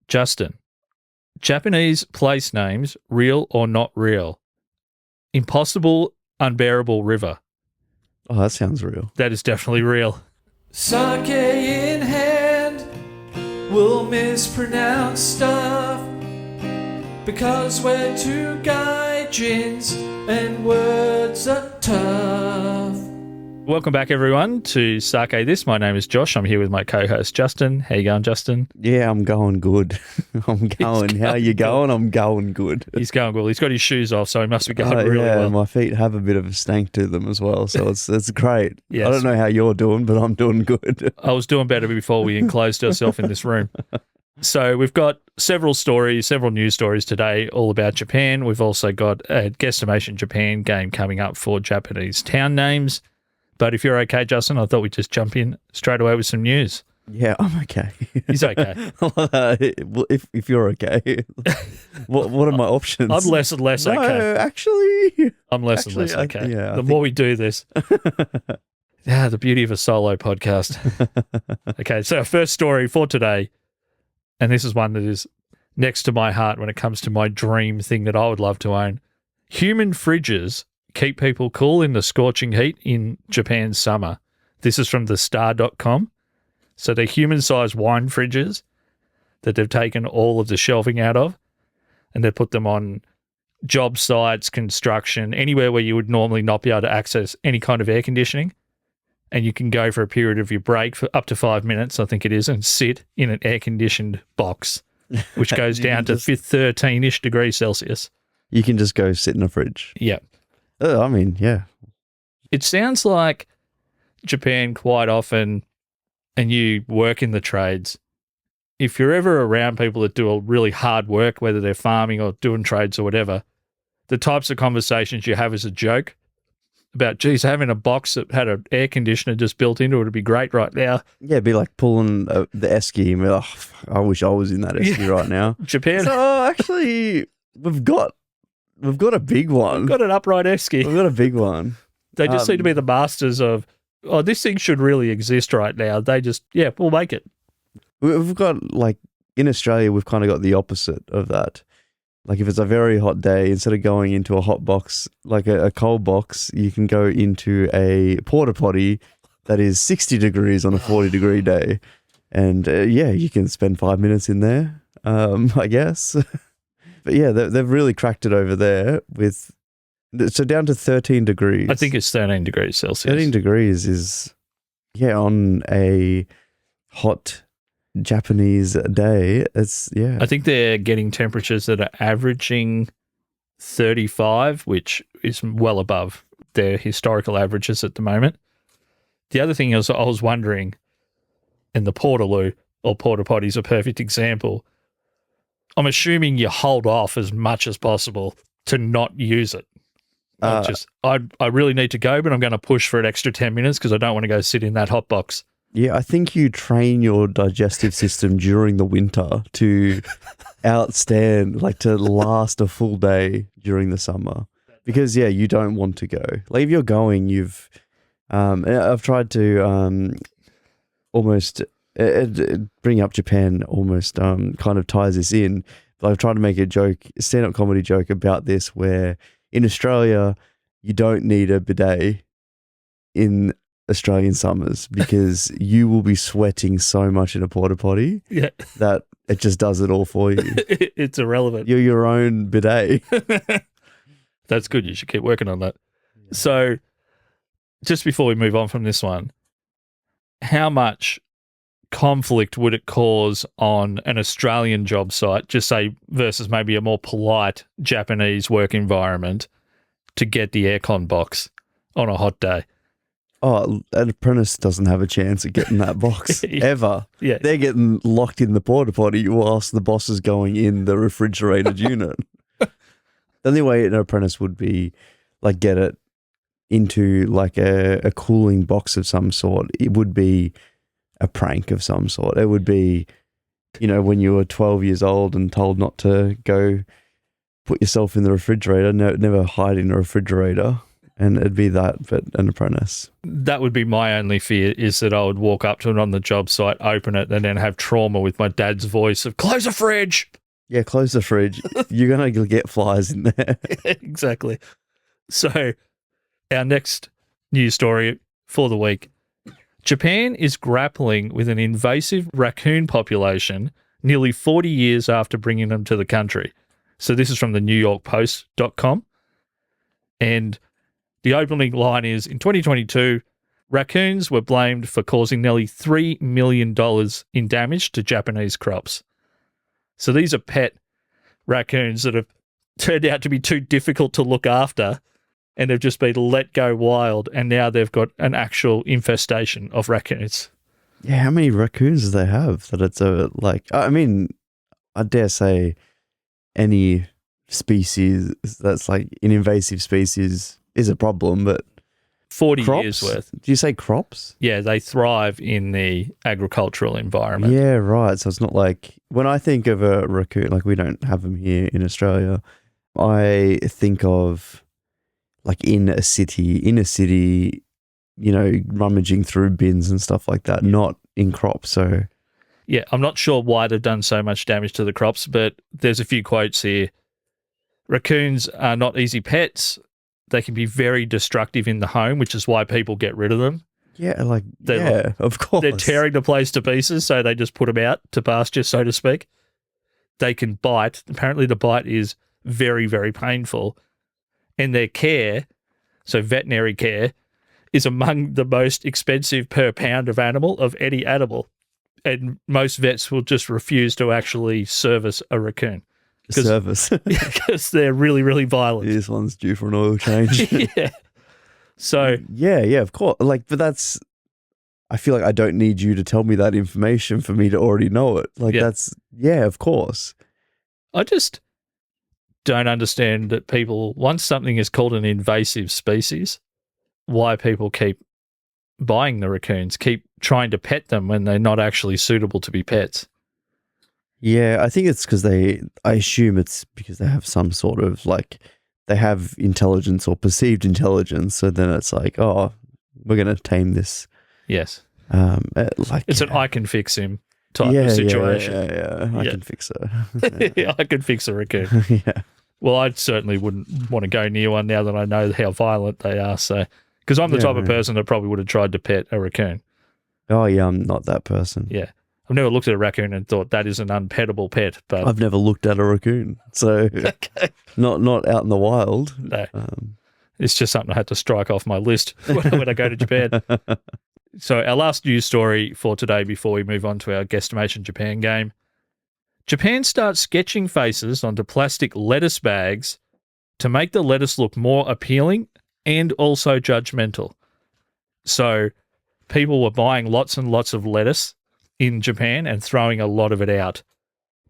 Justin, Japanese place names, real or not real? Impossible, unbearable river. Oh, that sounds real. That is definitely real. Sake in hand, we'll mispronounce stuff because we're two gaijins and words are tough. Welcome back, everyone, to Sake This. My name is Josh. I'm here with my co-host, Justin. How you going, Justin? Yeah, I'm going good. I'm going. How you going? I'm going good. He's going well. He's got his shoes off, so he must be going really well. My feet have a bit of a stank to them as well, so it's great. Yes. I don't know how you're doing, but I'm doing good. I was doing better before we enclosed ourselves in this room. So we've got several news stories today, all about Japan. We've also got a Guesstimation Japan game coming up for Japanese town names. But if you're okay, Justin, I thought we'd just jump in straight away with some news. Yeah, I'm okay. He's okay. Well, if you're okay, what are my options? I'm less and less okay. No, actually, I'm less and less okay. I more we do this. The beauty of a solo podcast. Okay, so our first story for today, and this is one that is next to my heart when it comes to my dream thing that I would love to own. Human fridges keep people cool in the scorching heat in Japan's summer. This is from thestar.com. So they're human-sized wine fridges that they've taken all of the shelving out of, and they put them on job sites, construction, anywhere where you would normally not be able to access any kind of air conditioning. And you can go for a period of your break for up to 5 minutes, I think it is, and sit in an air-conditioned box, which goes down to 13-ish degrees Celsius. You can just go sit in a fridge. Yeah. I mean, yeah. It sounds like Japan quite often, and you work in the trades, if you're ever around people that do a really hard work, whether they're farming or doing trades or whatever, the types of conversations you have as a joke about, geez, having a box that had an air conditioner just built into it would be great right now. Yeah, it'd be like pulling the esky and be like, I wish I was in that esky right now. Japan. So actually, we've got a big one. We've got an upright esky. We've got a big one. They just seem to be the masters of, this thing should really exist right now. They just, we'll make it. We've got, like, in Australia, we've kind of got the opposite of that. Like, if it's a very hot day, instead of going into a hot box, like a cold box, you can go into a porta potty that is 60 degrees on a 40-degree day. And, you can spend 5 minutes in there, I guess. But yeah, they've really cracked it over there so down to 13 degrees. I think it's 13 degrees Celsius. 13 degrees is, on a hot Japanese day, I think they're getting temperatures that are averaging 35, which is well above their historical averages at the moment. The other thing is, I was wondering, and the portaloo or porta potty is a perfect example. I'm assuming you hold off as much as possible to not use it. I really need to go, but I'm going to push for an extra 10 minutes because I don't want to go sit in that hot box. Yeah, I think you train your digestive system during the winter to outstand, like to last a full day during the summer. Because, you don't want to go. Like if you're going, I've tried to almost bring up Japan almost kind of ties this in. But I've tried to make a stand-up comedy joke about this where in Australia, you don't need a bidet in Australian summers because you will be sweating so much in a porta potty that it just does it all for you. It's irrelevant. You're your own bidet. That's good. You should keep working on that. So just before we move on from this one, how much conflict would it cause on an Australian job site, just say versus maybe a more polite Japanese work environment, to get the aircon box on a hot day? Oh, an apprentice doesn't have a chance at getting that box ever. Yeah. They're getting locked in the porta potty whilst the boss is going in the refrigerated unit. The only way an apprentice would be like get it into like a cooling box of some sort. It would be a prank of some sort. It would be, when you were 12 years old and told not to go put yourself in the refrigerator, never hide in a refrigerator. and it'd be that, but an apprentice. That would be my only fear, is that I would walk up to it on the job site, open it, and then have trauma with my dad's voice of, close the fridge! Yeah, close the fridge. You're going to get flies in there. Exactly. So, our next news story for the week. Japan is grappling with an invasive raccoon population nearly 40 years after bringing them to the country. So this is from the NewYorkPost.com. And the opening line is, in 2022, raccoons were blamed for causing nearly $3 million in damage to Japanese crops. So these are pet raccoons that have turned out to be too difficult to look after, and they've just been let go wild, and now they've got an actual infestation of raccoons. Yeah, how many raccoons do they have that it's I mean, I dare say any species that's like an invasive species is a problem, but 40 crops? years worth. Do you say crops? Yeah, they thrive in the agricultural environment. Yeah, right. So it's not like, when I think of a raccoon, like we don't have them here in Australia, I think of like in a city, you know, rummaging through bins and stuff like that, not in crops. So yeah, I'm not sure why they've done so much damage to the crops, but there's a few quotes here. Raccoons are not easy pets. They can be very destructive in the home, which is why people get rid of them. yeah, of course. They're tearing the place to pieces, so they just put them out to pasture, so to speak. They can bite. Apparently the bite is very, very painful. And their care, so veterinary care, is among the most expensive per pound of animal of any animal. And most vets will just refuse to actually service a raccoon. Service. Because they're really, really violent. This one's due for an oil change. Yeah. So yeah, of course. Like, but that's, I feel like I don't need you to tell me that information for me to already know it. Like, of course. I just don't understand that people, once something is called an invasive species, why people keep buying the raccoons, keep trying to pet them when they're not actually suitable to be pets. Yeah, I think it's because I assume it's because they have some sort of like, they have intelligence or perceived intelligence. So then it's like, oh, we're going to tame this. Yes. It's an I can fix him type of situation. Yeah. I can fix it. Yeah, I can fix a raccoon. Yeah. Well, I certainly wouldn't want to go near one now that I know how violent they are. So, because I'm the type of person that probably would have tried to pet a raccoon. Oh, yeah, I'm not that person. Yeah. I've never looked at a raccoon and thought that is an unpettable pet. But I've never looked at a raccoon, so okay. not out in the wild. No. It's just something I had to strike off my list when I go to Japan. So our last news story for today before we move on to our Guesstimation Japan game. Japan starts sketching faces onto plastic lettuce bags to make the lettuce look more appealing and also judgmental. So people were buying lots and lots of lettuce in Japan and throwing a lot of it out.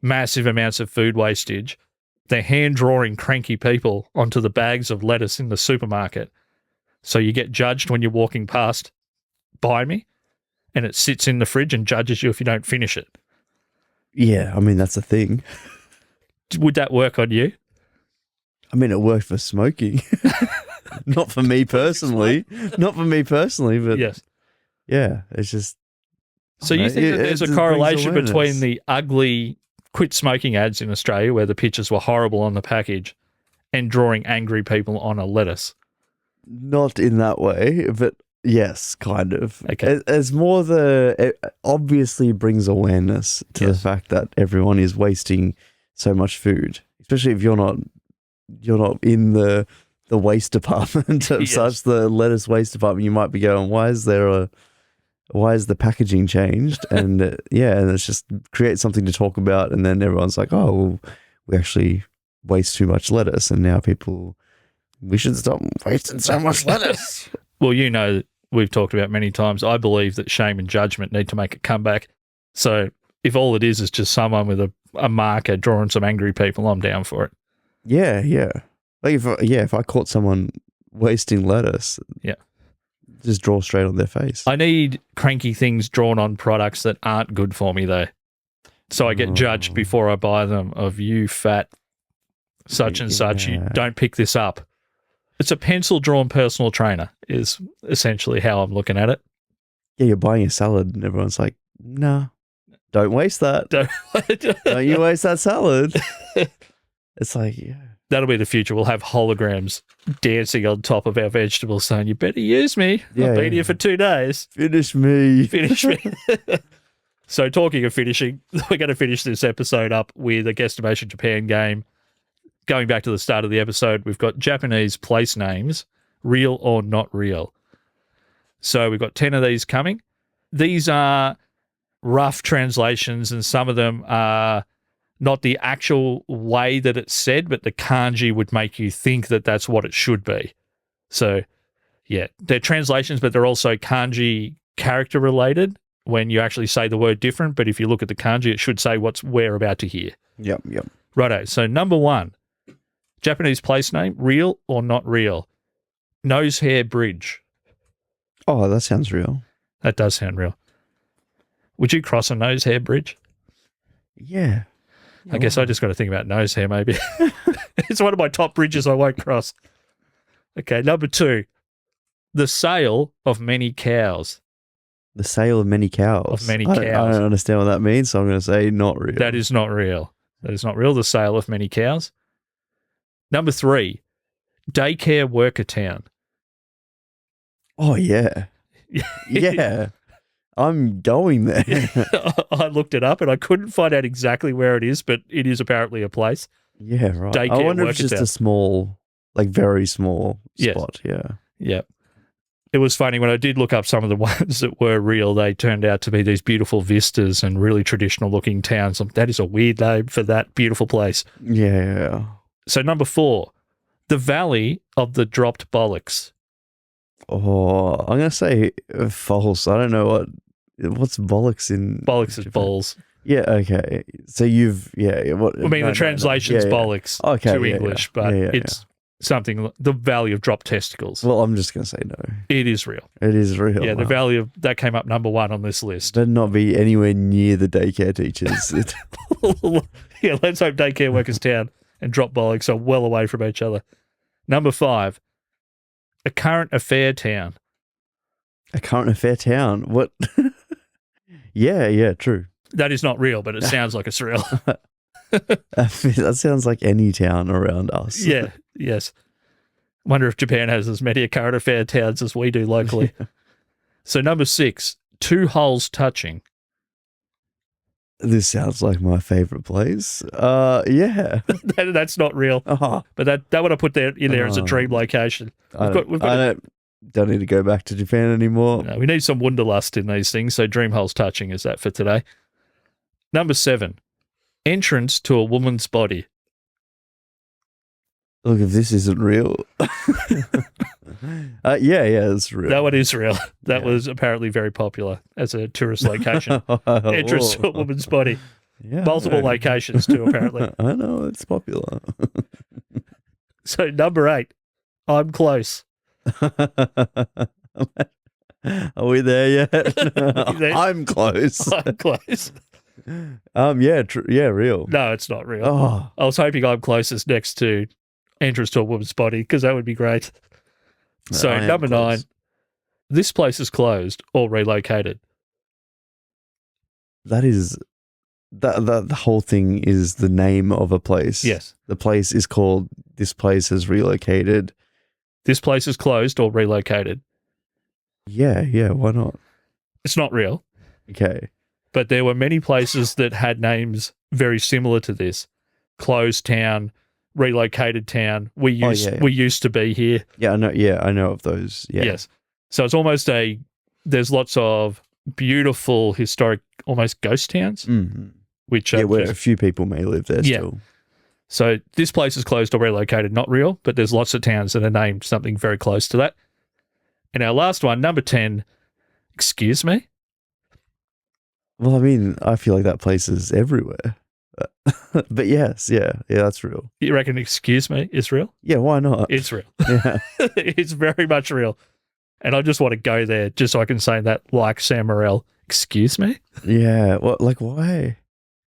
Massive amounts of food wastage. They're hand-drawing cranky people onto the bags of lettuce in the supermarket. So you get judged when you're walking past, buy me, and it sits in the fridge and judges you if you don't finish it. Yeah, I mean, that's a thing. Would that work on you? I mean, it worked for smoking. Not for me personally. But Yes. Yeah, it's just... So you think that there's a correlation between the ugly quit smoking ads in Australia where the pictures were horrible on the package and drawing angry people on a lettuce? Not in that way, but yes, kind of. Okay. It's more it obviously brings awareness to the fact that everyone is wasting so much food, especially if you're not in the waste department of such, the lettuce waste department. You might be going, why is the packaging changed? And and it's just create something to talk about, and then everyone's like, oh, well, we actually waste too much lettuce, and now we should stop wasting so much lettuce. Well, you know, we've talked about many times, I believe that shame and judgment need to make a comeback. So if all it is just someone with a marker drawing some angry people, I'm down for it. Yeah. Like if I caught someone wasting lettuce, just draw straight on their face. I need cranky things drawn on products that aren't good for me, though. So I get judged before I buy them of, you fat such and such, you don't pick this up. It's a pencil-drawn personal trainer is essentially how I'm looking at it. Yeah, you're buying a salad and everyone's like, nah, don't waste that. Don't you waste that salad. It's like, yeah. That'll be the future. We'll have holograms dancing on top of our vegetables saying, you better use me. I've been here for 2 days. Finish me. Finish me. So talking of finishing, we're going to finish this episode up with a Guesstimation Japan game. Going back to the start of the episode, we've got Japanese place names, real or not real. So we've got 10 of these coming. These are rough translations, and some of them are not the actual way that it's said, but the kanji would make you think that that's what it should be. So, yeah, they're translations, but they're also kanji character related when you actually say the word different. But if you look at the kanji, it should say what we're about to hear. Yep. Righto. So number 1, Japanese place name, real or not real? Nose Hair Bridge. Oh, that sounds real. That does sound real. Would you cross a nose hair bridge? Yeah. I guess I just got to think about nose hair, maybe. It's one of my top bridges I won't cross. Okay, number 2, the sale of many cows. The sale of many cows. Of many I cows. don't understand what that means, so I'm going to say not real. That is not real. That is not real, the sale of many cows. Number 3, daycare worker town. Oh, yeah. Yeah. I'm going there. I looked it up and I couldn't find out exactly where it is, but it is apparently a place. Yeah, right. Daycare I wonder if it's worker just town. a small, like very small Yes. spot. Yeah. Yeah. It was funny when I did look up some of the ones that were real, they turned out to be these beautiful vistas and really traditional looking towns. That is a weird name for that beautiful place. Yeah. So number 4, the Valley of the Dropped Bollocks. Oh, I'm going to say false. I don't know what's bollocks in Bollocks is Japan? balls. Yeah, okay. So what? I mean, the translation's Yeah. bollocks Okay, to yeah, English, yeah. but Yeah, it's something, the Valley of Dropped Testicles. Well, I'm just going to say no. It is real. It is real. Yeah, the Wow. Valley of, that came up number 1 on this list. Better not be anywhere near the daycare teachers. Yeah, let's hope daycare workers town and Drop Bollocks are well away from each other. Number 5, a current affair town. A current affair town. What? Yeah, true. That is not real, but it sounds like it's real. That sounds like any town around us. Yeah, yes. Wonder if Japan has as many current affair towns as we do locally. So number 6, 2 holes touching. This sounds like my favorite place. Yeah. That's not real, Oh, but that one I put there in there as a dream location. I we've got don't need to go back to Japan anymore. No, we need some wonderlust in these things, so dream holes touching is that for today. Number 7, entrance to a woman's body. Look, if this isn't real. Yeah, it's real. That one is real. That Yeah. was apparently very popular as a tourist location. Entrance to a woman's body. Yeah, Multiple I know. locations too, apparently. I know, it's popular. So number 8, I'm close. Are we there yet? there? I'm close. I'm close. Yeah, real. No, it's not real. Oh, I was hoping I'm closest next to entrance to a woman's body because that would be great. So I am number close. 9, this place is closed or relocated. That is the whole thing is the name of a place. Yes. The place is called This Place Has Relocated. This place is closed or relocated. Yeah, why not? It's not real, Okay. but there were many places that had names very similar to this. Closed town, relocated town. We used to be here. Yeah, I know of those. Yeah. Yes. So it's almost there's lots of beautiful historic almost ghost towns, Mm-hmm. which Yeah, are where just- a few people may live there Yeah. still. so this place is closed or relocated, not real, but there's lots of towns that are named something very close to that. And our last one, number 10, excuse me? Well, I mean, I feel like that place is everywhere. But yes, yeah, that's real. You reckon excuse me is real? Yeah, why not? It's real. Yeah. It's very much real. And I just want to go there just so I can say that like Sam Morrell, excuse me? Yeah. Well, like, why?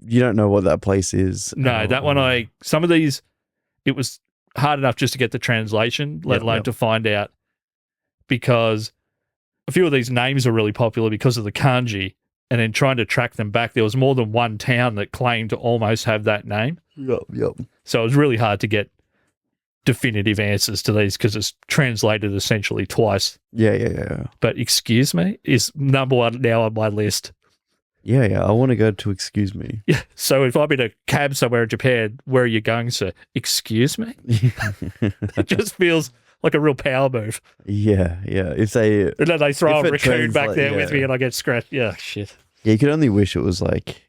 You don't know what that place is. No, that one some of these, it was hard enough just to get the translation, let Yep, alone yep. to find out, because a few of these names are really popular because of the kanji, and then trying to track them back, there was more than one town that claimed to almost have that name. Yep. So it was really hard to get definitive answers to these because it's translated essentially twice. Yeah. But excuse me is number one now on my list. Yeah. I want to go to excuse me. Yeah. So if I'm in a cab somewhere in Japan, where are you going, sir? Excuse me? It just feels like a real power move. Yeah. If they, And then they throw If a it raccoon back there with yeah. me and I get scratched. Yeah, shit. yeah, you could only wish it was like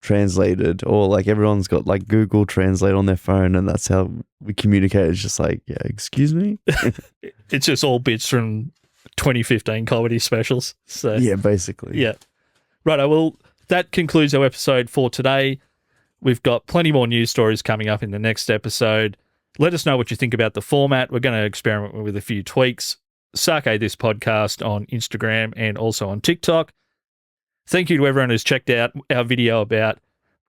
translated, or like everyone's got like Google Translate on their phone, and that's how we communicate. It's just like, yeah, excuse me. It's just all bits from 2015 comedy specials. So Yeah, basically. yeah. Right. Well, that concludes our episode for today. We've got plenty more news stories coming up in the next episode. Let us know what you think about the format. We're going to experiment with a few tweaks. Sake This Podcast on Instagram and also on TikTok. Thank you to everyone who's checked out our video about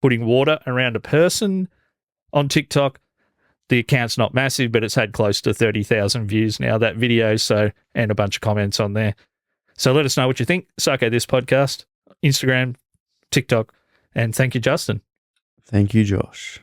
putting water around a person on TikTok. The account's not massive, but it's had close to 30,000 views now, that video, so, and a bunch of comments on there. So let us know what you think. Sake This Podcast, Instagram, TikTok, and thank you, Justin. Thank you, Josh.